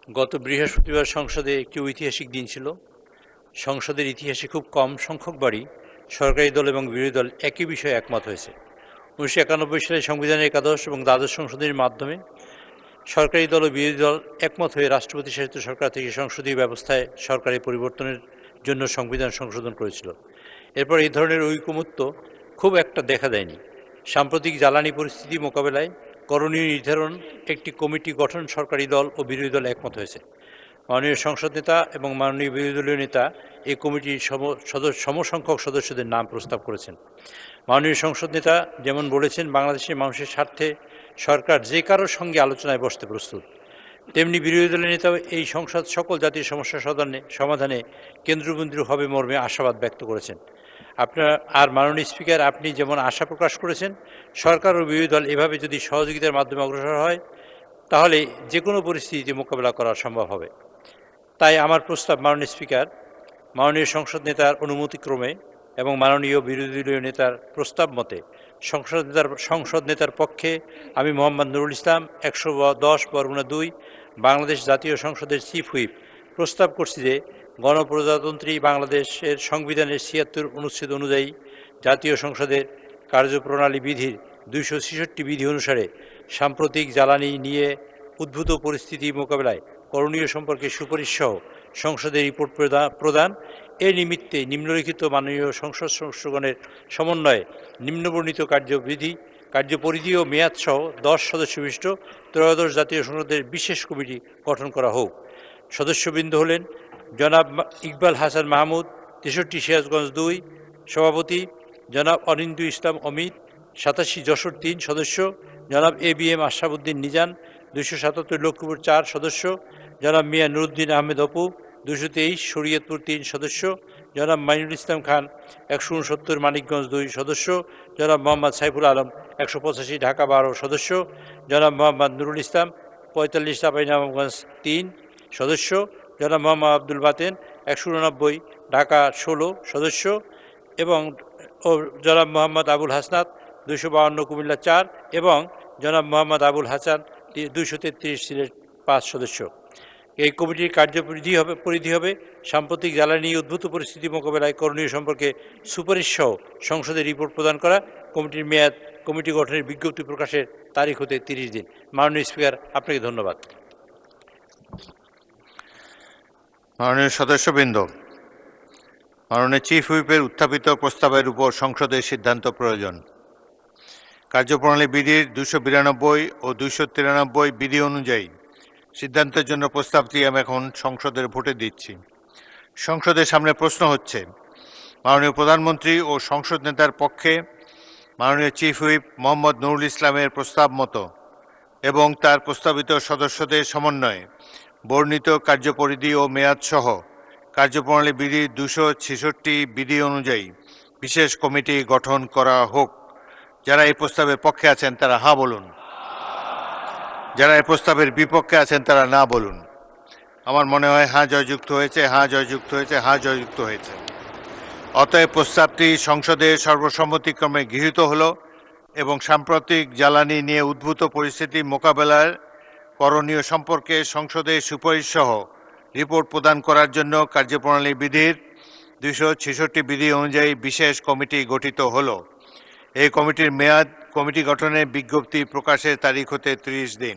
গত বৃহস্পতিবার সংসদে একটি ঐতিহাসিক দিন ছিল। সংসদের ইতিহাসে খুব কম সংখ্যকবারই সরকারি দল এবং বিরোধী দল একই বিষয়ে একমত হয়েছে। 1991 সালে সংবিধানের একাদশ এবং দ্বাদশ সংশোধনীর মাধ্যমে সরকারি দল ও বিরোধী দল একমত হয়ে রাষ্ট্রপতি শাসিত সরকার থেকে সংসদীয় ব্যবস্থায় সরকারি পরিবর্তনের জন্য সংবিধান সংশোধন করেছিল। এরপর এই ধরনের ঐকমত্য খুব একটা দেখা দেয়নি। সাম্প্রতিক জ্বালানি পরিস্থিতি মোকাবেলায় করণীয় নির্ধারণ একটি কমিটি গঠন সরকারি দল ও বিরোধী দল একমত হয়েছে। মাননীয় সংসদ নেতা এবং মাননীয় বিরোধী দলীয় নেতা এই কমিটির সমসংখ্যক সদস্যদের নাম প্রস্তাব করেছেন। মাননীয় সংসদ নেতা যেমন বলেছেন, বাংলাদেশের মানুষের স্বার্থে সরকার যে কারোর সঙ্গে আলোচনায় বসতে প্রস্তুত, তেমনি বিরোধী দলের নেতাও এই সংসদ সকল জাতীয় সমস্যা সমাধানে কেন্দ্রবিন্দু হবে মর্মে আশাবাদ ব্যক্ত করেছেন। মাননীয় স্পিকার, আপনি যেমন আশা প্রকাশ করেছেন, সরকার ও বিরোধী দল এভাবে যদি সহযোগিতার মাধ্যমে অগ্রসর হয় তাহলে যে কোনো পরিস্থিতিতে মোকাবেলা করা সম্ভব হবে। তাই আমার প্রস্তাব, মাননীয় স্পিকার, মাননীয় সংসদ নেতার অনুমতিক্রমে এবং মাননীয় বিরোধী দলীয় নেতার প্রস্তাব মতে সংসদ নেতার পক্ষে আমি মোহাম্মদ নুরুল ইসলাম 110/2 বাংলাদেশ জাতীয় সংসদের চিফ হুইপ প্রস্তাব করছি যে গণপ্রজাতন্ত্রী বাংলাদেশের সংবিধানের 76 অনুচ্ছেদ অনুযায়ী জাতীয় সংসদের কার্যপ্রণালী বিধির 266 বিধি অনুসারে সাম্প্রতিক জ্বালানি নিয়ে উদ্ভূত পরিস্থিতি মোকাবেলায় করণীয় সম্পর্কে সুপারিশ সহ সংসদে রিপোর্ট প্রদান এ নিমিত্তে নিম্নলিখিত মাননীয় সংসদ সদস্যগণের সমন্বয়ে নিম্নবর্ণিত কার্যপরিধি ও মেয়াদ সহ 10 সদস্য বিশিষ্ট ত্রয়োদশ জাতীয় সংসদের বিশেষ কমিটি গঠন করা হোক। সদস্যবৃন্দ হলেন জনাব ইকবাল হাসান মাহমুদ, 63 সিরাজগঞ্জ 2 সভাপতি, জনাব অনিন্দু ইসলাম অমিত, 87 যশোর 3 সদস্য, জনাব ABM আশরাফুদ্দিন নিজান, 277 লক্ষ্মীপুর 4 সদস্য, জনাব মিয়া নুরুদ্দিন আহমেদ অপু, 223 শরীয়তপুর 3 সদস্য, জনাব মাইনুল ইসলাম খান, 169 মানিকগঞ্জ 2 সদস্য, জনাব মোহাম্মদ সাইফুল আলম, 185 ঢাকা 12 সদস্য, জনাব মোহাম্মদ নুরুল ইসলাম, 45 চাঁপাইনবাবগঞ্জ 3 সদস্য, জনাব মোহাম্মদ আব্দুল বাতেন, 189 ঢাকা 16 সদস্য এবং জনাব মোহাম্মদ আবুল হাসনাত, 252 কুমিল্লা 4 এবং জনাব মোহাম্মদ আবুল হাসান, 233 সিলেট 5 সদস্য। এই কমিটির পরিধি হবে সাম্প্রতিক জ্বালানি উদ্ভূত পরিস্থিতি মোকাবেলায় করণীয় সম্পর্কে সুপারিশ সহ সংসদে রিপোর্ট প্রদান করা। কমিটির মেয়াদ কমিটি গঠনের বিজ্ঞপ্তি প্রকাশের তারিখ হতে 30 দিন। মাননীয় স্পিকার, আপনাকে ধন্যবাদ। মাননীয় সদস্যবৃন্দ, মাননীয় চিফ হুইপের উত্থাপিত প্রস্তাবের উপর সংসদের সিদ্ধান্ত প্রয়োজন। কার্যপ্রণালী বিধির 292 ও 293 বিধি অনুযায়ী সিদ্ধান্তের জন্য প্রস্তাবটি আমি এখন সংসদের ভোটে দিচ্ছি। সংসদের সামনে প্রশ্ন হচ্ছে, মাননীয় প্রধানমন্ত্রী ও সংসদ নেতার পক্ষে মাননীয় চিফ হুইপ মোহাম্মদ নুরুল ইসলামের প্রস্তাব মতো এবং তার প্রস্তাবিত সদস্যদের সমন্বয়ে বর্ণিত কার্যপরিধি ও মেয়াদ সহ কার্যপ্রণালী বিধির 266 বিধি অনুযায়ী বিশেষ কমিটি গঠন করা হোক। যারা এই প্রস্তাবের পক্ষে আছেন তারা হ্যাঁ বলুন, যারা এই প্রস্তাবের বিপক্ষে আছেন তারা না বলুন। আমার মনে হয় হ্যাঁ জয়যুক্ত হয়েছে, হ্যাঁ জয়যুক্ত হয়েছে, হ্যাঁ জয়যুক্ত হয়েছে। অতএব প্রস্তাবটি সংসদে সর্বসম্মতিক্রমে গৃহীত হল এবং সাম্প্রতিক জ্বালানি নিয়ে উদ্ভূত পরিস্থিতি মোকাবেলার করণীয় সম্পর্কে সংসদে সুপারিশ সহ রিপোর্ট প্রদান করার জন্য কার্যপ্রণালী বিধির 266 বিধি অনুযায়ী বিশেষ কমিটি গঠিত হল। এই কমিটির মেয়াদ কমিটি গঠনের বিজ্ঞপ্তি প্রকাশের তারিখ হতে 30 দিন।